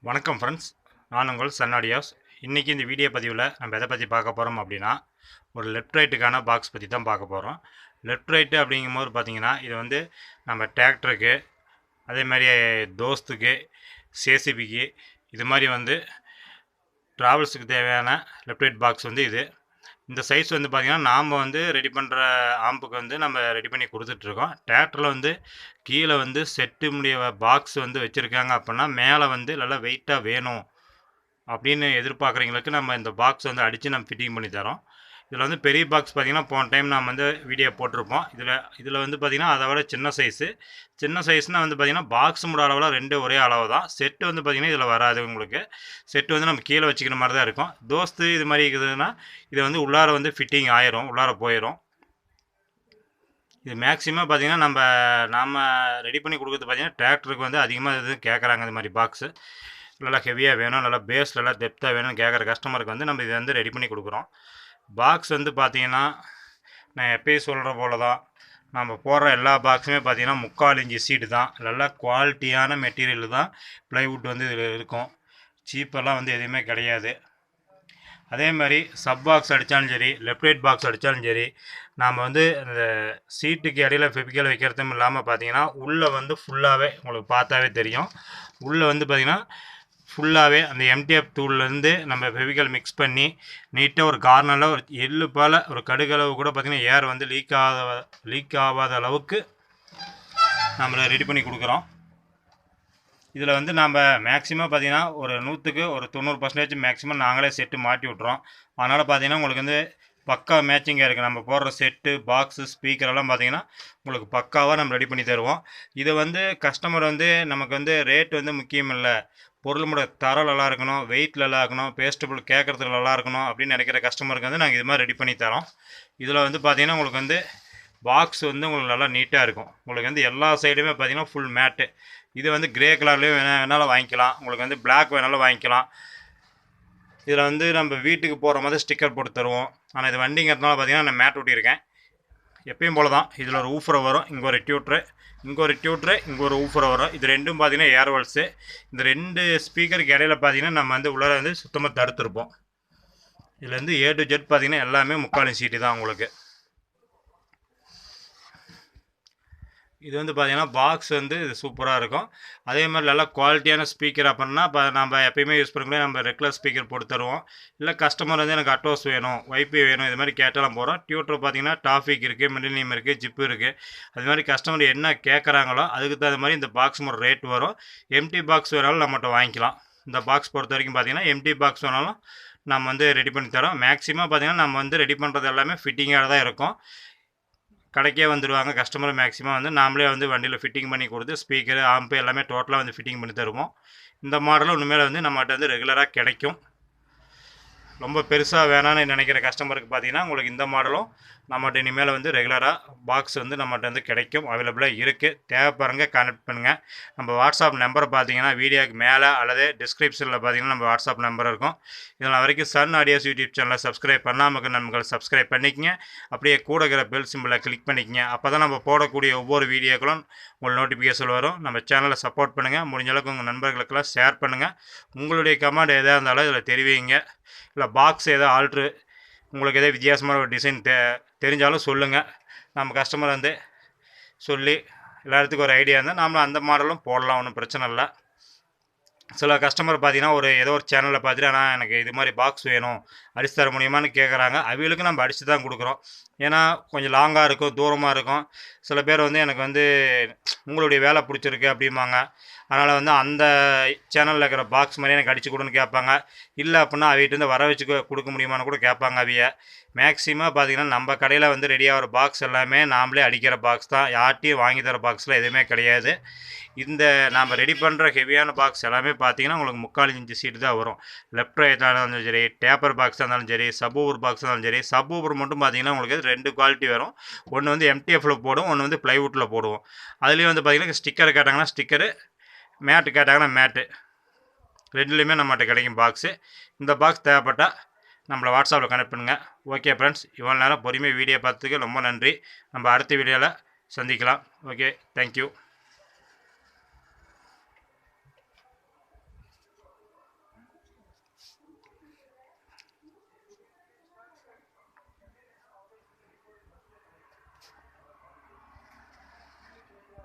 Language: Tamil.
வணக்கம் ஃப்ரெண்ட்ஸ், நான் உங்கள் சன்னாடியாஸ். இன்றைக்கி இந்த வீடியோ பதிவில் நம்ம எதை பற்றி பார்க்க போகிறோம் அப்படின்னா, ஒரு லெஃப்ட் ரைட்டுக்கான பாக்ஸ் பற்றி தான் பார்க்க போகிறோம். லெஃப்ட் ரைட்டு அப்படிங்கும்போது பார்த்திங்கன்னா, இது வந்து நம்ம டிராக்டருக்கு, அதே மாதிரி தோஸ்துக்கு, சேசிபிக்கு, இது மாதிரி வந்து ட்ராவல்ஸுக்கு தேவையான லெஃப்ட் ரைட் பாக்ஸ் வந்து இது. இந்த சைஸ் வந்து பார்த்திங்கன்னா, நாம் வந்து ரெடி பண்ணுற ஆம்புக்கு வந்து நம்ம ரெடி பண்ணி கொடுத்துட்ருக்கோம். டிராக்டரில் வந்து கீழே வந்து செட்டு முடிய பாக்ஸ் வந்து வச்சுருக்காங்க அப்படின்னா, மேலே வந்து நல்லா வெயிட்டாக வேணும் அப்படின்னு எதிர்பார்க்குறவங்களுக்கு நம்ம இந்த பாக்ஸ் வந்து அடித்து நம்ம ஃபிட்டிங் பண்ணி தரோம். இதில் வந்து பெரிய பாக்ஸ் பார்த்திங்கன்னா, போன டைம் நாம் வந்து வீடியோ போட்டிருப்போம். இதில் வந்து பார்த்திங்கன்னா, அதை விட சின்ன சைஸ்னால் வந்து பார்த்திங்கன்னா, பாக்ஸ் மூட அளவில் ரெண்டு ஒரே அளவு தான். செட்டு வந்து பார்த்திங்கன்னா இதில் வராது. உங்களுக்கு செட்டு வந்து நம்ம கீழே வச்சுக்கிற மாதிரி தான் இருக்கும். தோஸ்து இது மாதிரி இருக்குதுன்னா, இது வந்து உள்ளார வந்து ஃபிட்டிங் ஆயிரும், உள்ளார போயிடும். இது மேக்ஸிமம் பார்த்திங்கன்னா நாம் ரெடி பண்ணி கொடுக்குறது பார்த்திங்கன்னா, டிராக்டருக்கு வந்து அதிகமாக இது கேட்குறாங்க. இது மாதிரி பாக்ஸு நல்லா ஹெவியாக வேணும், நல்லா பேஸ் நல்லா டெப்த்தாக வேணும்னு கேட்குற கஸ்டமருக்கு வந்து நம்ம இதை வந்து ரெடி பண்ணி கொடுக்குறோம். பாக்ஸ் வந்து பார்த்திங்கன்னா, நான் எப்பயும் சொல்கிற போல தான், நம்ம போடுற எல்லா பாக்ஸுமே பார்த்திங்கன்னா 3/4 இன்ச்சு சீட்டு தான். நல்லா குவாலிட்டியான மெட்டீரியல் தான் ப்ளைவுட் வந்து இதில் இருக்கும். சீப்பெல்லாம் வந்து எதுவுமே கிடையாது. அதே மாதிரி சப் பாக்ஸ் அடித்தாலும் சரி, லெஃப்ட் ரைட் பாக்ஸ் அடித்தாலும் சரி, நாம் வந்து அந்த சீட்டுக்கு இடையில ஃபெவிக்கல் வைக்கிறதும் இல்லாமல் பார்த்திங்கன்னா, உள்ளே வந்து ஃபுல்லாகவே உங்களுக்கு பார்த்தாவே தெரியும். உள்ளே வந்து பார்த்திங்கன்னா ஃபுல்லாகவே அந்த எம்டிஎஃப் தூள்லேருந்து நம்ம ஃபெவிக்கல் மிக்ஸ் பண்ணி நீட்டாக ஒரு கார்னரில் ஒரு எள்ளு போல் ஒரு கடுகளவு கூட பார்த்திங்கன்னா ஏர் வந்து லீக் ஆகாத அளவுக்கு நம்மளை ரெடி பண்ணி கொடுக்குறோம். இதில் வந்து நம்ம மேக்ஸிமம் பார்த்திங்கன்னா ஒரு 100க்கு ஒரு 90% மேக்ஸிமம் நாங்களே செட்டு மாட்டி விட்றோம். அதனால் பார்த்திங்கன்னா உங்களுக்கு வந்து பக்கா மேட்சிங்காக இருக்குது. நம்ம போடுற செட்டு, பாக்ஸு, ஸ்பீக்கரெல்லாம் பார்த்திங்கன்னா உங்களுக்கு பக்காவாக நம்ம ரெடி பண்ணி தருவோம். இதை வந்து கஸ்டமர் வந்து நமக்கு வந்து ரேட் வந்து முக்கியம் இல்லை, பொருளோட தரம் நல்லா இருக்கணும், வெயிட் நல்லா இருக்கணும், பேஸ்டபுள் கேட்குறதுக்கு நல்லா இருக்கணும் அப்படின்னு நினைக்கிற கஸ்டமருக்கு வந்து நாங்கள் இது மாதிரி ரெடி பண்ணி தரோம். இதில் வந்து பார்த்திங்கன்னா உங்களுக்கு வந்து பாக்ஸ் வந்து உங்களுக்கு நல்லா நீட்டாக இருக்கும். உங்களுக்கு வந்து எல்லா சைடுமே பார்த்திங்கன்னா ஃபுல் மேட்டு. இது வந்து கிரே கலர்லேயும் வேணாலும் வாங்கிக்கலாம், உங்களுக்கு வந்து பிளாக் வேணாலும் வாங்கிக்கலாம். இதில் வந்து நம்ம வீட்டுக்கு போகிற மாதிரி ஸ்டிக்கர் போட்டு தருவோம். ஆனால் இது வண்டிங்கிறதுனால பார்த்திங்கன்னா நான் மேட் ஒட்டியிருக்கேன். எப்பயும் போல தான் இதில் ஒரு ஊஃபரை வரும், இங்கே ஒரு டியூட்ரு, இங்கே ஒரு டியூட்ரு, இங்கே ஒரு ஊஃபரை வரும். இது ரெண்டும் பார்த்திங்கன்னா ஏர்வல்ஸு. இந்த ரெண்டு ஸ்பீக்கருக்கு இடையில பார்த்திங்கன்னா நம்ம வந்து உள்ளே வந்து சுத்தமாக தடுத்துருப்போம். இதில் வந்து A to Z பார்த்திங்கன்னா எல்லாமே 3/4 சீட்டு தான் உங்களுக்கு. இது வந்து பார்த்திங்கன்னா பாக்ஸ் வந்து இது சூப்பராக இருக்கும். அதே மாதிரி நல்லா குவாலிட்டியான ஸ்பீக்கர் அப்படின்னா இப்போ நம்ம எப்பயுமே யூஸ் பண்ணக்கூடிய நம்ம ரெகுலர் ஸ்பீக்கர் போட்டு தருவோம். இல்லை கஸ்டமர் வந்து எனக்கு அட்டோஸ் வேணும், வைஃபை வேணும், இது மாதிரி கேட்டாலும் போகிறோம். டியூட்டர் பார்த்திங்கன்னா டாபிக் இருக்குது, மிடில்னியம் இருக்குது, ஜிப்பு இருக்குது. அது மாதிரி கஸ்டமர் என்ன கேட்குறாங்களோ அதுக்கு தகுந்த மாதிரி இந்த பாக்ஸ் ஒரு ரேட் வரும். எம்டி பாக்ஸ் வேணாலும் நம்மகிட்ட வாங்கிக்கலாம். இந்த பாக்ஸ் பொறுத்த வரைக்கும் பார்த்திங்கன்னா எம்டி பாக்ஸ் வேணாலும் நம்ம வந்து ரெடி பண்ணி தரோம். மேக்ஸிமம் பார்த்திங்கன்னா நம்ம வந்து ரெடி பண்ணுறது எல்லாமே ஃபிட்டிங்காக தான் இருக்கும். கடைக்கே வந்துடுவாங்க கஸ்டமர். மேக்ஸிமம் வந்து நாமளே வந்து வண்டியில் ஃபிட்டிங் பண்ணி கொடுத்து ஸ்பீக்கரு, ஆம்பு எல்லாமே டோட்டலாக வந்து ஃபிட்டிங் பண்ணி தருவோம். இந்த மாடலும் இனிமேல் வந்து நம்மகிட்ட வந்து ரெகுலராக கிடைக்கும். ரொம்ப பெருசாக வேணான்னு நினைக்கிற கஸ்டமருக்கு பார்த்திங்கன்னா உங்களுக்கு இந்த மாடலும் நம்மகிட்ட இனிமேல் வந்து ரெகுலராக பாக்ஸ் வந்து நம்மகிட்ட வந்து கிடைக்கும், அவைலபிளாக இருக்குது. தேவைப்படுறங்க கான்டெக்ட் பண்ணுங்கள். நம்ம வாட்ஸ்அப் நம்பரை பார்த்திங்கன்னா வீடியோக்கு மேலே அல்லது டிஸ்கிரிப்ஷனில் பார்த்திங்கன்னா நம்ம வாட்ஸ்அப் நம்பர் இருக்கும். இதில் வரைக்கும் சன் ஆடியோஸ் யூடியூப் சேனலை சப்ஸ்கிரைப் பண்ணாமல் நண்பர்கள் சப்ஸ்கிரைப் பண்ணிக்கங்க. அப்படியே கூட இருக்கிற பெல் சிம்பிளை கிளிக் பண்ணிக்கங்க. அப்போ தான் நம்ம போடக்கூடிய ஒவ்வொரு வீடியோக்களும் உங்களுக்கு நோட்டிஃபிகேஷன் வரும். நம்ம சேனலை சப்போர்ட் பண்ணுங்கள். முடிஞ்ச அளவுக்கு உங்கள் நண்பர்களுக்கெல்லாம் ஷேர் பண்ணுங்கள். உங்களுடைய கமெண்ட் எதாக இருந்தாலும் இதில் தெரிவிங்க. இல்லை பாக்ஸ் எதாவது ஆல்ட்ரு, உங்களுக்கு எதாவது வித்தியாசமான ஒரு டிசைன் தெரிஞ்சாலும் சொல்லுங்கள். நம்ம கஸ்டமர் வந்து சொல்லி எல்லாத்துக்கும் ஒரு ஐடியா இருந்தால் நாமளும் அந்த மாடலும் போடலாம், ஒன்றும் பிரச்சனை இல்லை. சில கஸ்டமர் பார்த்திங்கன்னா ஏதோ ஒரு சேனலில் பார்த்துட்டு ஆனால் எனக்கு இது மாதிரி பாக்ஸ் வேணும், அடிச்சு தர முடியுமான்னு கேட்குறாங்க. அவங்களுக்கு நம்ம அடித்து தான் கொடுக்குறோம். ஏன்னா கொஞ்சம் லாங்காக இருக்கும், தூரமாக இருக்கும். சில பேர் வந்து எனக்கு வந்து உங்களுடைய வேலை பிடிச்சிருக்கு அப்படிம்பாங்க. அதனால் வந்து அந்த சேனலில் இருக்கிற பாக்ஸ் மாதிரி எனக்கு அடித்து கொடுன்னு கேட்பாங்க. இல்லை அப்படின்னா அவைகிட்டேருந்து வர வச்சு கொடுக்க முடியுமான்னு கூட கேட்பாங்க. மேக்ஸிமம் பார்த்திங்கன்னா நம்ம கடையில் வந்து ரெடியாகிற பாக்ஸ் எல்லாமே நாமளே அடிக்கிற பாக்ஸ் தான். யார்ட்டையும் வாங்கி தர பாக்ஸில் எதுவுமே கிடையாது. இந்த நாம் ரெடி பண்ணுற ஹெவியான பாக்ஸ் எல்லாமே பார்த்திங்கன்னா உங்களுக்கு 3/4 இன்ச்சு சீட்டு தான் வரும். லெஃப்ட் ரைட்டாக இருந்தாலும் சரி, டேப்பர் பாக்ஸாக இருந்தாலும் சரி, சப்வூஃபர் பாக்ஸாக இருந்தாலும் சரி. சப்வூஃபர் மட்டும் பார்த்திங்கன்னா உங்களுக்கு 2 குவாலிட்டி வரும். ஒன்று வந்து எம்டிஎஃப்பில் போடுவோம், ஒன்று வந்து ப்ளைவுட்டில் போடுவோம். அதுலேயும் வந்து பார்த்திங்கன்னா ஸ்டிக்கர் கேட்டாங்கன்னா ஸ்டிக்கரு, மேட்டு கேட்டாங்கன்னா மேட்டு, ரெண்டுலேயுமே நம்மகிட்ட கிடைக்கும் பாக்ஸு. இந்த பாக்ஸ் தேவைப்பட்டால் நம்மளை வாட்ஸ்அப்பில் கனெக்ட் பண்ணுங்கள். ஓகே ஃப்ரெண்ட்ஸ், இவ்வளோ நேரம் பொறுமையாக வீடியோ பார்த்ததுக்கு ரொம்ப நன்றி. நம்ம அடுத்த வீடியோவில் சந்திக்கலாம். Okay, thank you.